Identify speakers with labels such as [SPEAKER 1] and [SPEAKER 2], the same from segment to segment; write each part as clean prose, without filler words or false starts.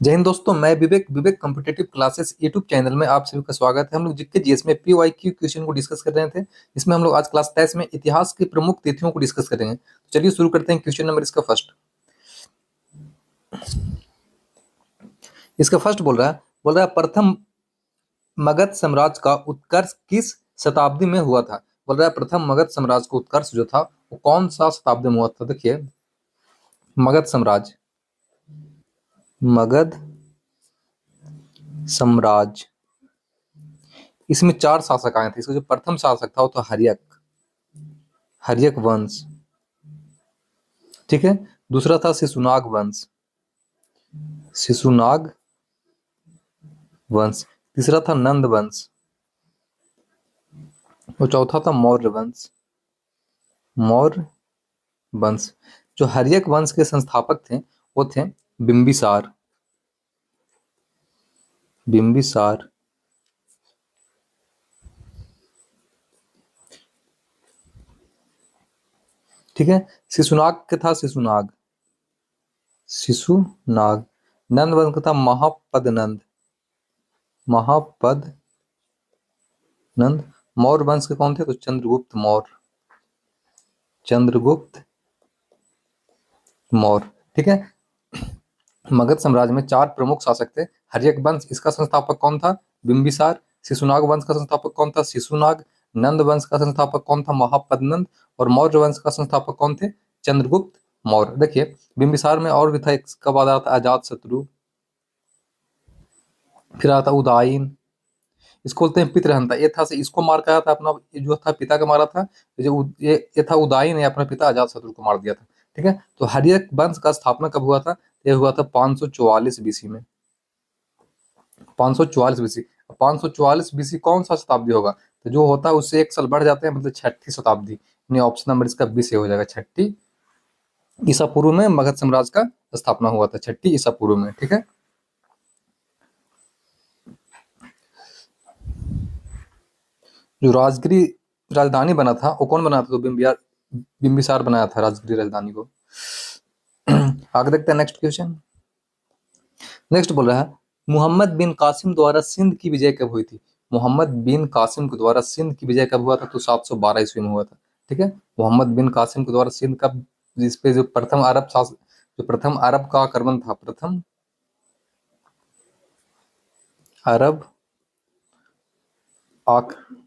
[SPEAKER 1] जय हिंद दोस्तों, मैं विवेक विवेक कॉम्पिटेटिव क्लासेस यूट्यूब चैनल में आप सभी का स्वागत है। हम लोग जीके जीएस में पीवाईक्यू क्वेश्चन को डिस्कस कर रहे थे। इसमें हम लोग आज क्लास 23 में इतिहास की प्रमुख तिथियों को डिस्कस करेंगे। तो चलिए शुरू करते हैं। क्वेश्चन नंबर इसका फर्स्ट बोल रहा है प्रथम मगध साम्राज्य का उत्कर्ष किस शताब्दी में हुआ था। बोल रहा है प्रथम मगध साम्राज्य का उत्कर्ष जो था वो कौन सा शताब्दी में हुआ था। देखिए, मगध साम्राज्य मगध साम्राज्य इसमें 4 शासक आए थे। इसका जो प्रथम शासक था वो था हर्यक वंश। ठीक है। दूसरा था शिशुनाग वंश। तीसरा था नंद वंश और चौथा था मौर्य वंश। जो हर्यक वंश के संस्थापक थे वो थे बिंबिसार। ठीक है। शिशुनाग के था शिशुनाग। नंद वंश का था महापद नंद। मौर्य वंश के कौन थे तो चंद्रगुप्त मौर्य। ठीक है। मगध साम्राज्य में 4 प्रमुख शासक थे। हर्यक वंश, इसका संस्थापक कौन था बिंबिसार। शिशुनाग वंश का संस्थापक कौन था शिशुनाग। नंद वंश का संस्थापक कौन था महापद्नंद। और मौर्य वंश का संस्थापक कौन थे चंद्रगुप्त मौर्य। देखिए, बिंबिसार में और भी था। इसका बाद आता अजात शत्रु, फिर आता उदयन। इसको बोलते हैं पितृहंता। ये था से इसको मार कराया था अपना, ये जो था पिता का मारा था। ये था उदयन ने अपना पिता अजात शत्रु को मार दिया था। ठीक है। तो हर्यक वंश का स्थापना कब हुआ था। ये हुआ था 544 बीसी में। 544 बीसी। 544 बीसी कौन सा शताब्दी होगा तो जो होता है उससे 1 साल बढ़ जाते हैं, मतलब 6ठी शताब्दी। यानी ऑप्शन नंबर इसका 20 हो जाएगा। 6ठी ईसा पूर्व में मगध साम्राज्य का स्थापना हुआ था। 6ठी ईसा पूर्व में। ठीक है। जो राजगिरी राजधानी बना था वो कौन बना था तो बिंबिसार बनाया था राजगिरी राजधानी को। आगे देखते हैं नेक्स्ट क्वेश्चन। नेक्स्ट बोल रहा है मोहम्मद बिन कासिम द्वारा सिंध की विजय कब हुई थी। मोहम्मद बिन कासिम के द्वारा सिंध की विजय कब हुआ था तो 712 ईस्वी में हुआ था। ठीक है। मोहम्मद बिन कासिम के द्वारा सिंध कब, जिस पे जो प्रथम अरब का आक्रमण था, प्रथम अरब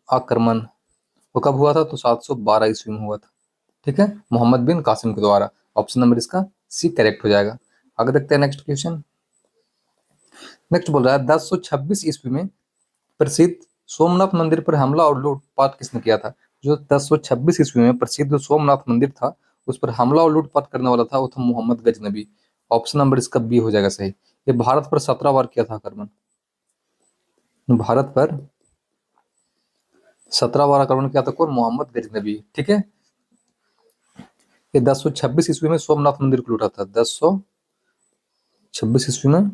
[SPEAKER 1] आक्रमण वो कब हुआ था तो 712 ईस्वी में हुआ था। ठीक है। मोहम्मद बिन कासिम के द्वारा। ऑप्शन नंबर इसका सी करेक्ट हो जाएगा। आगे देखते हैं नेक्स्ट क्वेश्चन। नेक्स्ट बोल रहा है 1026 ईस्वी में प्रसिद्ध सोमनाथ मंदिर पर हमला और लूटपाट किसने किया था। जो 1026 ईस्वी में प्रसिद्ध सोमनाथ मंदिर था उस पर हमला और लूटपाट करने वाला था वो था मोहम्मद गजनबी। ऑप्शन नंबर इसका बी हो जाएगा सही। ये भारत पर 17 बार किया था आक्रमण। भारत पर 17 बार आक्रमण किया था कौन, मोहम्मद गजनबी। ठीक है। ये 1026 ईस्वी में सोमनाथ मंदिर को लूटा था। 1026 ईस्वी में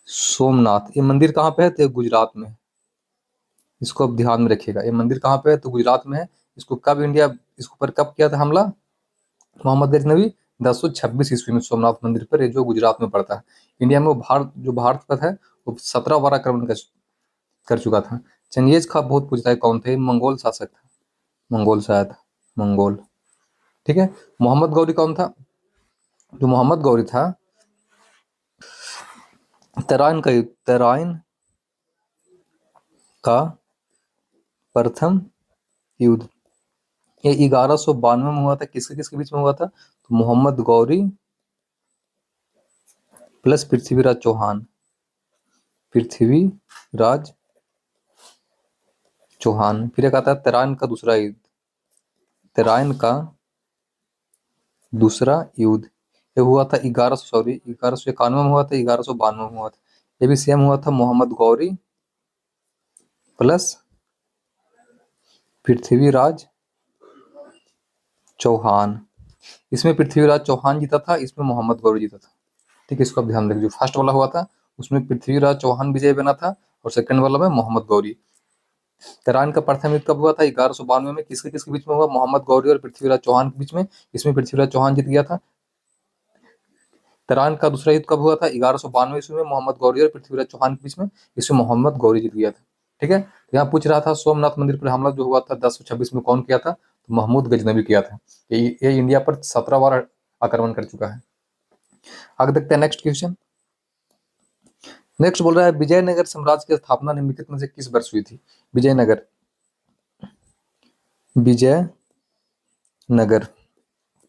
[SPEAKER 1] सोमनाथ, ये मंदिर कहाँ पे है तो गुजरात में। इसको अब ध्यान में रखिएगा। ये मंदिर कहाँ पे है तो गुजरात में है। इसको पर कब किया था हमला मोहम्मद गजनबी 1026 ईस्वी में सोमनाथ मंदिर पर, ये जो गुजरात में पड़ता है। इंडिया में वो भारत पर है वो 17 बार आक्रमण कर चुका था। चंगेज खा बहुत पूछता है कौन थे, मंगोल शासक था। मंगोल शायद, मंगोल। ठीक है। मोहम्मद गौरी कौन था। जो मोहम्मद गौरी था तराइन का प्रथम युद्ध ये 1192 में हुआ था। किसके किसके बीच में हुआ था तो मोहम्मद गौरी प्लस पृथ्वीराज चौहान। फिर एक आता है तराइन का दूसरा युद्ध। ये हुआ था 1191 में हुआ था, 1192 में हुआ था। ये भी सेम हुआ था मोहम्मद गौरी प्लस पृथ्वीराज चौहान। इसमें पृथ्वीराज चौहान जीता था, इसमें मोहम्मद गौरी जीता था। ठीक है। इसको आप ध्यान रखिए। जो फर्स्ट वाला हुआ था उसमें पृथ्वीराज चौहान विजय बना था और सेकंड वाला में मोहम्मद गौरी। तराइन का प्रथम युद्ध कब हुआ था 1192 में। किसके किसके बीच में हुआ, मोहम्मद गौरी और पृथ्वीराज चौहान के बीच में। इसमें पृथ्वीराज चौहान जीत गया था। तराइन का दूसरा युद्ध कब हुआ था? 1192 ईस्वी में मोहम्मद गौरी और पृथ्वीराज चौहान के बीच में। इसमें मोहम्मद गौरी जीत गया था। ठीक है, तो यहाँ पूछ रहा था सोमनाथ मंदिर पर हमला जो हुआ था 1026 में कौन किया था? तो महमूद गजनवी किया था। ये इंडिया पर 17 बार आक्रमण कर चुका है। आगे देखते हैं नेक्स्ट क्वेश्चन। नेक्स्ट बोल रहा है विजयनगर साम्राज्य की स्थापना निम्नलिखित में से किस वर्ष हुई थी? विजयनगर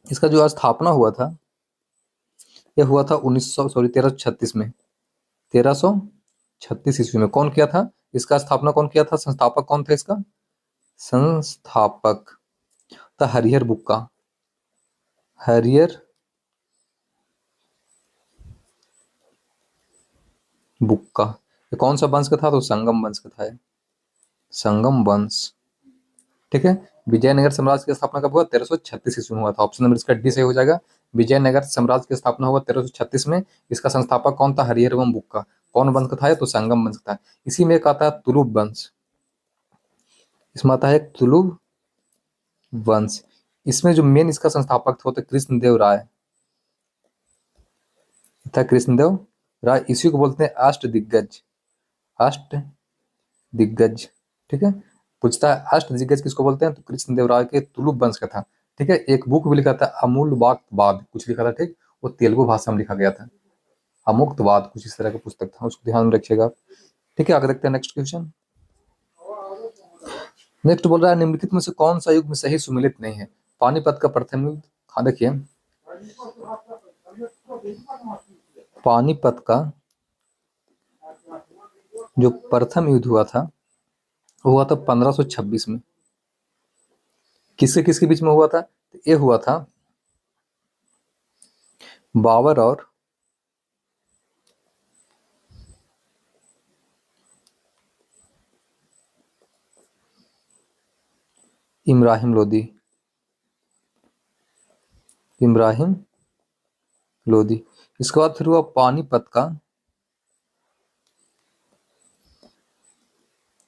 [SPEAKER 1] इसका जो स्थापना हुआ था यह हुआ था 1336 में। 1336 ईस्वी में कौन किया था? इसका स्थापना कौन किया था? संस्थापक कौन था इसका? संस्थापक था हरिहर बुक्का। हरिहर बुक्का। ये कौन सा वंश का था? तो संगम वंश का था। संगम वंश। ठीक है, विजयनगर साम्राज्य की स्थापना कब हुआ? 1336 ईस्वी में हुआ था। ऑप्शन नंबर इसका डी सही हो जाएगा। विजयनगर साम्राज्य की स्थापना हुआ 1336 में। इसका संस्थापक कौन था? हरिहर एवं बुक्का। कौन वंश का था? तो संगम वंश था। इसी में एक आता है तुलुप वंश। इसमें आता है तुलुप वंश। इसमें जो मेन इसका संस्थापक था कृष्णदेव राय था। कृष्णदेव राय इसी को बोलते हैं अष्ट दिग्गज। अष्ट दिग्गज। ठीक है, पूछता है अष्ट दिग्गज किसको बोलते हैं? तो कृष्णदेव राय के तुलुप वंश का था। ठीक है, एक बुक भी लिखा था अमूल्यवाद कुछ लिखा था। ठीक, वो तेलुगु भाषा में लिखा गया था। अमुक्तवाद कुछ इस तरह का पुस्तक था, उसको ध्यान में रखिएगा। ठीक है, आगे देखते हैं नेक्स्ट क्वेश्चन। नेक्स्ट बोल रहा है निम्नलिखित में से कौन सा युग में सही सुमेलित नहीं है? पानीपत का प्रथम युद्ध। हाँ देखिए, पानीपत का जो प्रथम युद्ध हुआ था वो हुआ था 1526 में। किसके किसके बीच में हुआ था? तो ये हुआ था बाबर और इब्राहिम लोदी। इब्राहिम लोदी। इसके बाद फिर हुआ पानीपत का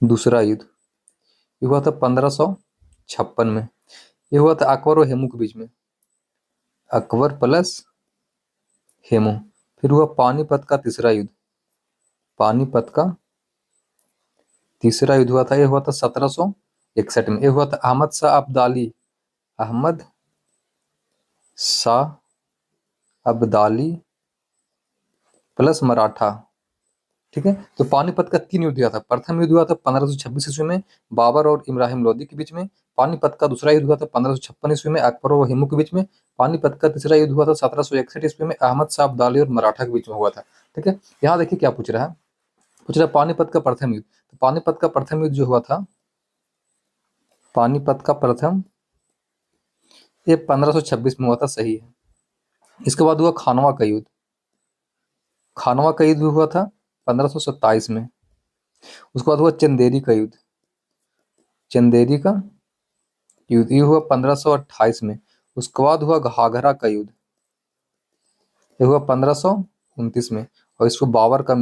[SPEAKER 1] दूसरा युद्ध। ये हुआ था 1556 में। ये हुआ था अकबर और हेमू के बीच में। अकबर प्लस हेमू। फिर हुआ पानीपत का तीसरा युद्ध। पानीपत का तीसरा युद्ध हुआ था, ये हुआ था 1761 में। ये हुआ था अहमद शाह अब्दाली। अहमद शाह अब्दाली प्लस मराठा। ठीक है, तो पानीपत का 3 युद्ध हुआ था। प्रथम युद्ध हुआ था 1526 ईस्वी में बाबर और इब्राहिम लोदी के बीच में। पानीपत का दूसरा युद्ध हुआ था 1556 ईस्वी में अकबर और हेमू के बीच में। पानीपत का तीसरा युद्ध हुआ था 1761 ईस्वी में अहमद शाह अब्दाली और मराठा के बीच में हुआ था। ठीक है, यहाँ देखिए क्या पूछ रहा है। पूछ रहा है पानीपत का प्रथम युद्ध। तो पानीपत का प्रथम युद्ध जो हुआ था, पानीपत का प्रथम, ये 1526 में हुआ था। सही है। इसके बाद हुआ खानवा का युद्ध। खानवा का युद्ध हुआ था 1527 में। उसके बाद हुआ चंदेरी का युद्ध। चंदेरी का युद्ध ये हुआ 1528 में। उसके बाद हुआ घाघरा का युद्ध। ये हुआ 1529 में। और इसको बाबर का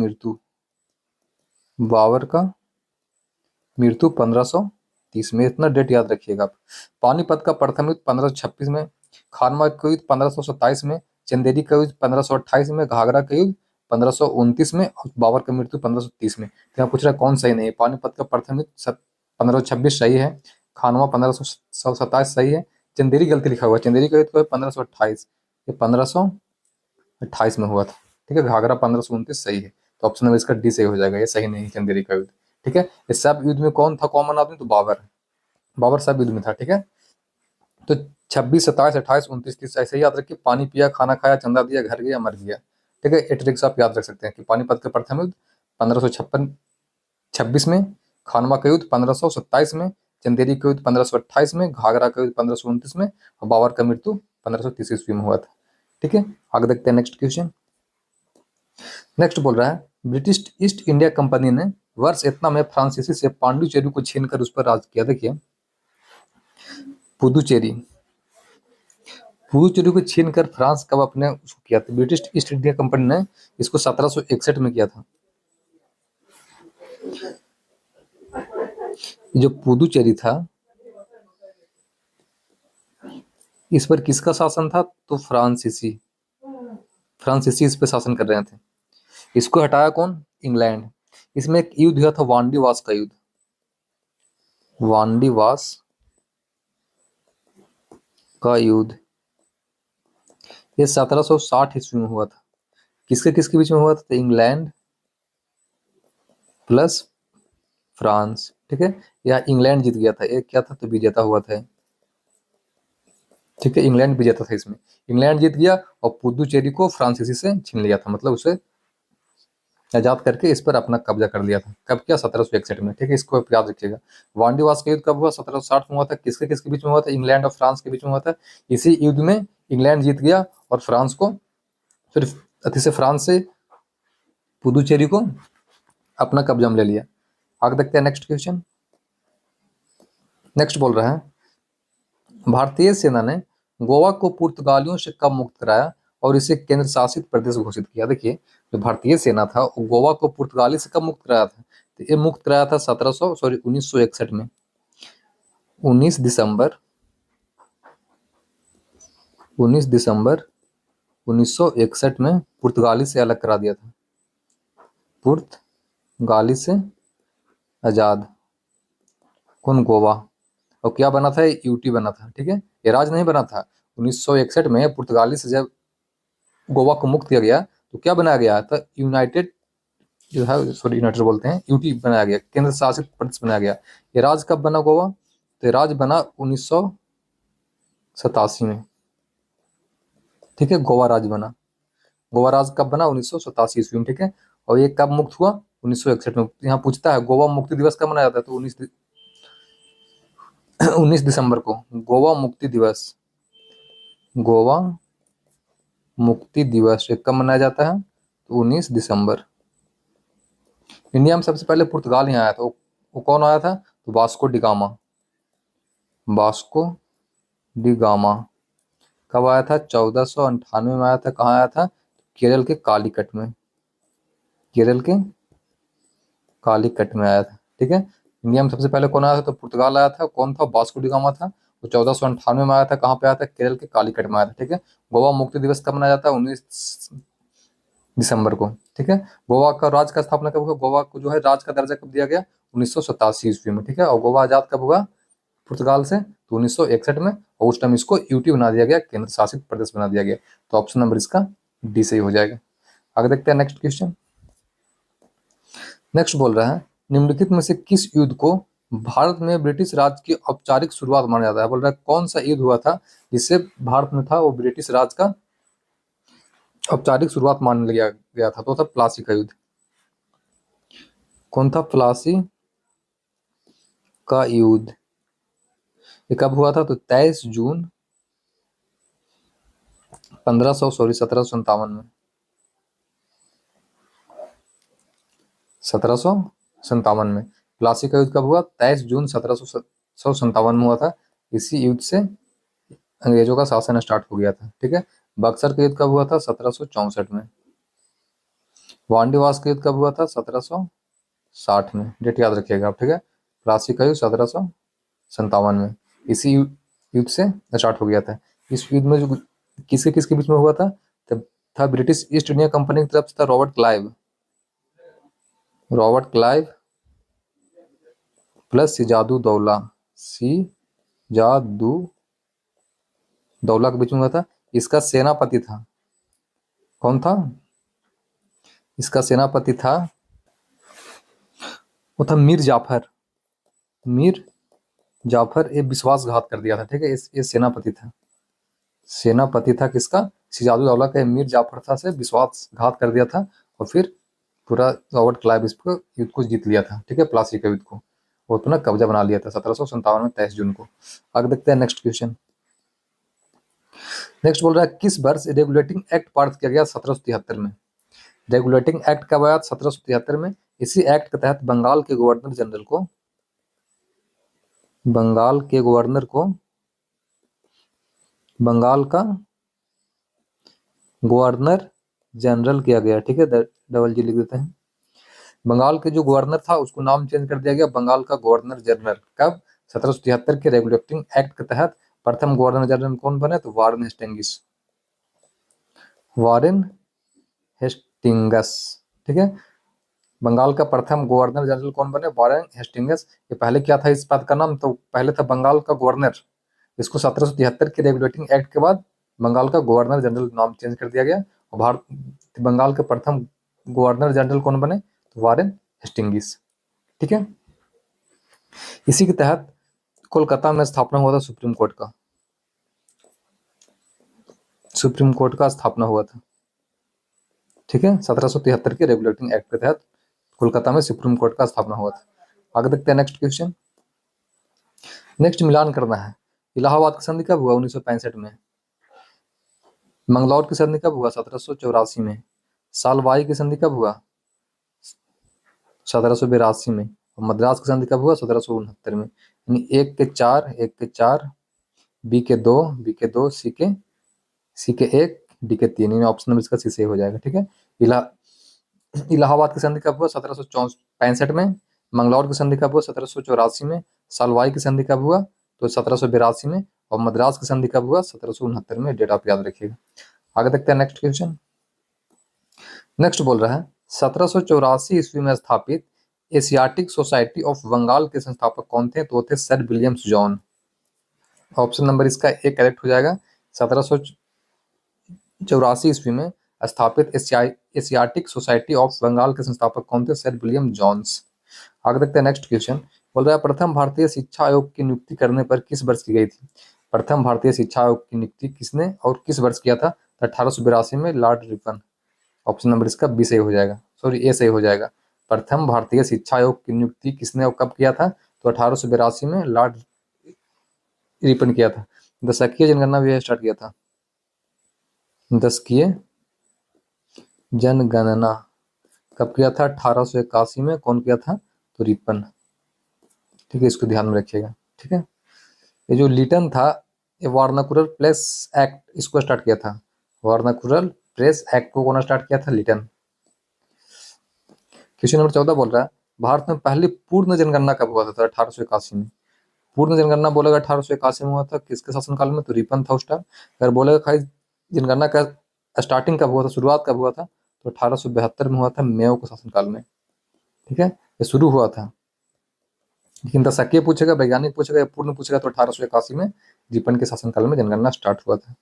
[SPEAKER 1] मृत्यु 1530 में। इतना डेट याद रखिएगा आप। पानीपत का प्रथम युद्ध 1526 में। खानवा का युद्ध 1527 में। चंदेरी का युद्ध 1528 में। घाघरा का युद्ध 1529 में। और बाबर का मृत्यु 1530 में। तो यहाँ पूछ रहा है कौन सही नहीं है? पानीपत का प्रथम युद्ध 1526 सही है। खानवा 1527 सही है। चंदेरी गलती लिखा हुआ है। चंदेरी का युद्ध को 1528, ये 1528 में हुआ था। ठीक है, घाघरा 1529 सही है। तो ऑप्शन नंबर इसका डी सही हो जाएगा। ये सही नहीं है चंदेरी का युद्ध। ठीक है, इस सब युद्ध में कौन था कॉमन आदमी? तो बाबर। बाबर सब युद्ध में था। ठीक है, तो 26, 27, 28, 29, 30 ऐसे ही याद रखिए। पानी पिया, खाना खाया, चंदा दिया, घर गया, मर गया। ठीक है, ये ट्रिक्स आप याद रख सकते हैं कि पानीपत का प्रथम युद्ध 1556 में। खानवा का युद्ध 1527 में। चंदेरी का युद्ध 1528 में। घाघरा का युद्ध 1529 में। और बाबर का मृत्यु 1530 ईस्वी में हुआ था। ठीक है, आगे देखते हैं नेक्स्ट क्वेश्चन। नेक्स्ट बोल रहा है ब्रिटिश ईस्ट इंडिया कंपनी ने वर्ष इतना में फ्रांसीसी से पांडिचेरी को छीनकर उस पर राज किया। देखिए, पुदुचेरी पुदुचेरी को छीनकर फ्रांस कब अपने उसको किया था? ब्रिटिश ईस्ट इंडिया कंपनी ने इसको 1761 में किया था। जो पुदुचेरी था इस पर किसका शासन था? तो फ्रांसीसी फ्रांसीसी इस पे शासन कर रहे थे। इसको हटाया कौन? इंग्लैंड। इसमें एक युद्ध हुआ था, वांडीवास का युद्ध। वांडीवास का युद्ध ये 1760 ईस्वी में हुआ था। किसके किसके बीच में हुआ था? तो इंग्लैंड प्लस फ्रांस, ठीक है। या इंग्लैंड जीत गया था, एक क्या था तो विजेता हुआ था, ठीक है। इंग्लैंड विजेता था इसमें, इंग्लैंड जीत गया और पुदुचेरी को फ्रांसीसी से छीन लिया था, मतलब उसे आजाद करके इस पर अपना कब्जा कर लिया था। कब किया? 1761 में, ठीक है। इसको आप याद रखिएगा। वांडीवास का युद्ध कब हुआ? 1760 में हुआ था। किसके किसके बीच में हुआ था? इंग्लैंड और फ्रांस के बीच में हुआ था। इसी युद्ध में इंग्लैंड जीत गया और फ्रांस को, फिर अति से फ्रांस से पुदुचेरी को अपना कब्जा में ले लिया। आगे देखते हैं नेक्स्ट क्वेश्चन। नेक्स्ट बोल रहा है, भारतीय सेना ने गोवा को पुर्तगालियों से कब मुक्त कराया और इसे केंद्र शासित प्रदेश घोषित किया? देखिए, जो भारतीय सेना था वो गोवा को पुर्तगाली से कब मुक्त कराया था? तो ये मुक्त कराया था 1961 में। 19 दिसंबर 1961 में पुर्तगाली से अलग करा दिया था। पुर्तगाली से आजाद कौन? गोवा। और क्या बना था? यूटी बना था, ठीक है। ये राज नहीं बना था। 1961 में पुर्तगाली से जब गोवा को मुक्त किया गया तो क्या बनाया गया था? यूनाइटेड जो है, सॉरी यूनाइटेड बोलते हैं, यूटी बनाया गया, केंद्र शासित प्रदेश बनाया गया। ये राज कब बना गोवा? तो ये राज बना 1987 में, ठीक है। गोवा राज बना। गोवा राज कब बना? 1987 ईस्वी में, ठीक है। और ये कब मुक्त हुआ? 1961 में। यहाँ पूछता है गोवा मुक्ति दिवस कब मनाया जाता है, तो 19 दिसंबर को गोवा मुक्ति दिवस। गोवा मुक्ति दिवस कब मनाया जाता है? तो 19 दिसंबर। इंडिया में सबसे पहले पुर्तगाल यहाँ आया था, वो कौन आया था? तो Vasco D gamma. Vasco D gamma कब आया था? 1498 में आया था। कहाँ आया था? केरल के कालीकट में। केरल के कालीकट में आया था, ठीक है। इंडिया में सबसे पहले कौन आया था? तो पुर्तगाल आया था। कौन था? वास्को डी गामा था। वो 1498 में आया था। कहाँ पे आया था? केरल के कालीकट में आया था, ठीक है। गोवा मुक्ति दिवस कब मनाया जाता है? 19 दिसंबर को, ठीक है। गोवा का राज का स्थापना कब हुआ? गोवा को जो है राज का दर्जा कब दिया गया? 1987 ईस्वी में, ठीक है। और गोवा आजाद कब हुआ पुर्तगाल से? तो 1961 में। और उस टाइम इसको यूटी बना दिया गया, केंद्र शासित प्रदेश बना दिया गया। तो ऑप्शन नंबर इसका डी सही हो जाएगा। आगे देखते हैं नेक्स्ट क्वेश्चन। नेक्स्ट बोल रहा है, निम्नलिखित में से किस युद्ध को भारत में ब्रिटिश राज की औपचारिक शुरुआत माना जाता है? बोल रहा है कौन सा युद्ध हुआ था जिससे भारत में था वो ब्रिटिश राज का औपचारिक शुरुआत मान लिया गया था? तो था प्लासी का युद्ध। कौन था? प्लासी का युद्ध। ये कब हुआ था? तो 23 जून 1757 में। 1757 में प्लासी का युद्ध कब हुआ? 23 जून 1757 में हुआ था। इसी युद्ध से अंग्रेजों का शासन स्टार्ट हो गया था, ठीक है। बक्सर का युद्ध कब हुआ था? 1764 में। वांडीवास का युद्ध कब हुआ था? 1760 में। डेट याद रखिएगा आप, ठीक है। प्लासी का युद्ध 1757 में इसी युद्ध से स्टार्ट हो गया था। इस युद्ध में जो किसके किसके बीच में हुआ था? तब था ब्रिटिश ईस्ट इंडिया कंपनी की तरफ से था रॉबर्ट क्लाइव प्लस सिजादू दौला के बीच में हुआ था। इसका सेनापति था, कौन था? इसका सेनापति था, वो था मीर जाफर। ये विश्वासघात कर दिया था, ठीक है। ये सेनापति था किसका? सिजादुद्दौला का। मीर जाफर था से विश्वासघात कर दिया था और फिर पूरा रॉबर्ट क्लाइव इसको युद्ध को जीत लिया था, ठीक है। प्लासी के युद्ध को वो अपना कब्जा बना लिया था 1757 में 23 जून को। आगे देखते हैं नेक्स्ट क्वेश्चन। नेक्स्ट बोल रहा है किस वर्ष रेगुलेटिंग एक्ट पारित किया गया? 1773 में। रेगुलेटिंग एक्ट कब आया? 1773 में। इसी एक्ट के तहत बंगाल के गवर्नर को बंगाल का गवर्नर जनरल किया गया, ठीक है। डबल जी लिख देते हैं। बंगाल के जो गवर्नर था उसको नाम चेंज कर दिया गया बंगाल का गवर्नर जनरल। कब? 1773 के रेगुलेटिंग एक्ट के तहत प्रथम गवर्नर जनरल कौन बने? तो वारेन हेस्टिंग्स। Warren Hastings. ठीक है, बंगाल का प्रथम गवर्नर जनरल कौन बने? Warren Hastings. ये पहले क्या था इस पद का नाम? तो पहले था बंगाल का गवर्नर। इसको 1773 के रेगुलेटिंग एक्ट के बाद बंगाल का गवर्नर जनरल नाम चेंज कर दिया गया। और भारत बंगाल के प्रथम गवर्नर जनरल कौन बने? तो वारेन हेस्टिंगिस। ठीक है, इसी के तहत कोलकाता में स्थापना हुआ था सुप्रीम कोर्ट का। सुप्रीम कोर्ट का स्थापना हुआ था। ठीक है, 1773 के रेगुलेटिंग एक्ट के तहत कोलकाता में सुप्रीम कोर्ट का स्थापना हुआ था। आगे देखते हैं नेक्स्ट क्वेश्चन। नेक्स्ट मिलान करना है। इलाहाबाद की संधि कब हुआ? 1965 में। मंगलौर की संधि कब हुआ? 1784 में। सालवाई की संधि कब हुआ? 1782 में। और मद्रास की संधि कब हुआ? 1769 में। यानी 1 के 4 बी के 2 सी के 1 डी के 3, ऑप्शन नंबर इसका सी से हो जाएगा। ठीक है, इलाहाबाद की संधि कब हुआ? 1765 में। मंगलौर की संधि कब हुआ? 1784 में। सालवाई की संधि कब हुआ? तो 1782 में। और मद्रास की संधि कब हुआ? 1769 में। डेट आप याद रखिएगा। आगे देखते हैं नेक्स्ट क्वेश्चन। नेक्स्ट बोल रहा है 1784 ईस्वी में स्थापित एशियाटिक सोसाइटी ऑफ बंगाल के संस्थापक कौन थे? तो थे sir Williams John. Option number इसका एक करेक्ट हो जाएगा। 1784 ईस्वी में स्थापित एशियाटिक सोसाइटी ऑफ बंगाल के संस्थापक कौन थे? Sir William Jones. आगे देखते हैं नेक्स्ट क्वेश्चन। बोल रहा है प्रथम भारतीय शिक्षा आयोग की नियुक्ति करने पर किस वर्ष की गई थी? प्रथम भारतीय शिक्षा आयोग की नियुक्ति किसने और किस वर्ष किया था? 1882 में लॉर्ड रिपन। ऑप्शन नंबर इसका बी सही हो जाएगा, सॉरी ए सही हो जाएगा। प्रथम भारतीय शिक्षा आयोग की नियुक्ति किसने और कब किया था? तो 1882 में लॉर्ड रिपन किया था। दशकीय जनगणना भी स्टार्ट किया था। दशकीय जनगणना कब किया था? 1881 में। कौन किया था? तो रिपन। ठीक है, इसको ध्यान में रखिएगा। ठीक है, ये जो लिटन था, ये वार्नाकुलर प्रेस एक्ट इसको स्टार्ट किया था। वार्नाकुलर प्रेस एक्ट को कौन स्टार्ट किया था? लिटन। क्वेश्चन नंबर 14 बोल रहा है भारत में पहली पूर्ण जनगणना कब हुआ था? तो 1881 में। पूर्ण जनगणना बोलेगा 1881 में हुआ था। किसके शासनकाल में? तो रिपन था उस टाइम। अगर बोलेगा खाली जनगणना का स्टार्टिंग कब हुआ था, शुरुआत कब हुआ था? तो 1872 में हुआ था, मेयो के शासनकाल में। ठीक है, ये शुरू हुआ था। लेकिन दशकीय पूछेगा, वैज्ञानिक पूछेगा या पूर्ण पूछेगा तो 1881 में रिपन के शासनकाल में जनगणना स्टार्ट हुआ था।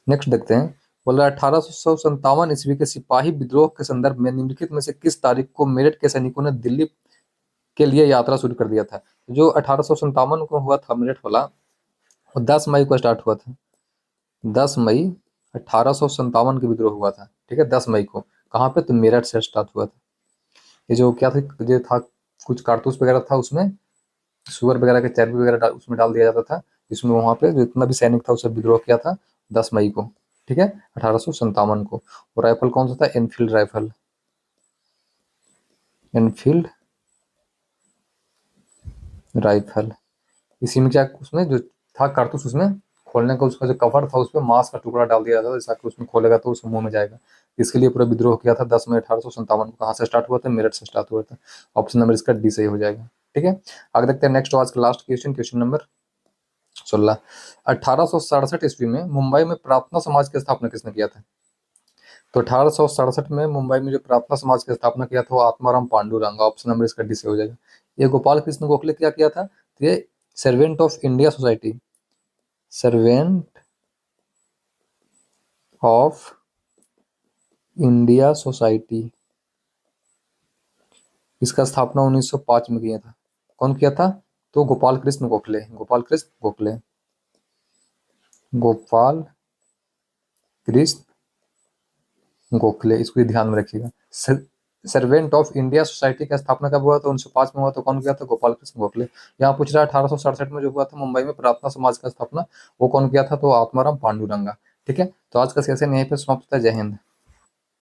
[SPEAKER 1] नेक्स्ट देखते हैं। बोल रहा है 1857 ईस्वी के सिपाही विद्रोह के संदर्भ में निम्नलिखित में से किस तारीख को मेरठ के सैनिकों ने दिल्ली के लिए यात्रा शुरू कर दिया था? जो 1857 को हुआ था मेरठ वाला, वो 10 मई को स्टार्ट हुआ था। 10 मई 1857 के विद्रोह हुआ था। ठीक है, 10 मई को। कहाँ पे? तो मेरठ से स्टार्ट हुआ था। ये जो क्या था, जो था कुछ कारतूस वगैरह था, उसमें सुअर वगैरह के चर्बी वगैरह उसमें डाल दिया जाता था, जिसमें वहाँ पे जितना भी सैनिक था उसे विद्रोह किया था 10 मई को। ठीक है, 1857 को। और राइफल कौन सा था? Enfield rifle. Enfield rifle. इसी में क्या, उसमें जो था कारतूस, उसमें खोलने का उसका जो कवर था उसमें मांस का टुकड़ा डाल दिया जाता था, जैसा कि उसमें खोलेगा तो उसके मुंह में जाएगा। इसके लिए पूरा विद्रोह किया था 10 मई 1857 को। कहाँ से स्टार्ट हुआ था? मेरठ से स्टार्ट हुआ था। ऑप्शन नंबर इसका डी सही हो जाएगा। ठीक है, आगे देखते हैं नेक्स्ट आज का लास्ट क्वेश्चन, क्वेश्चन नंबर 16। 1867 ईस्वी में मुंबई में प्रार्थना समाज की स्थापना किसने किया था? तो 1867 में मुंबई में जो प्रार्थना समाज की स्थापना किया था वो आत्माराम पांडुरंग। ऑप्शन नंबर इसका डी से हो जाएगा। ये गोपाल कृष्ण गोखले क्या किया था? तो ये servant of India society, servant of India society, इसका स्थापना 1905 में किया था। कौन किया था? तो गोपाल कृष्ण गोखले। गोपाल कृष्ण गोखले। गोपाल कृष्ण गोखले, इसको ध्यान में रखिएगा। सर्वेंट ऑफ इंडिया सोसाइटी का स्थापना कब हुआ? तो 1905 में हुआ। तो कौन किया था? गोपाल कृष्ण गोखले। यहाँ पूछ रहा है 1867 में जो हुआ था मुंबई में प्रार्थना समाज का स्थापना, वो कौन किया था? तो आत्माराम पांडुरंगा। ठीक है, तो आज का सेशन यहीं पे समाप्त होता है। जय हिंद।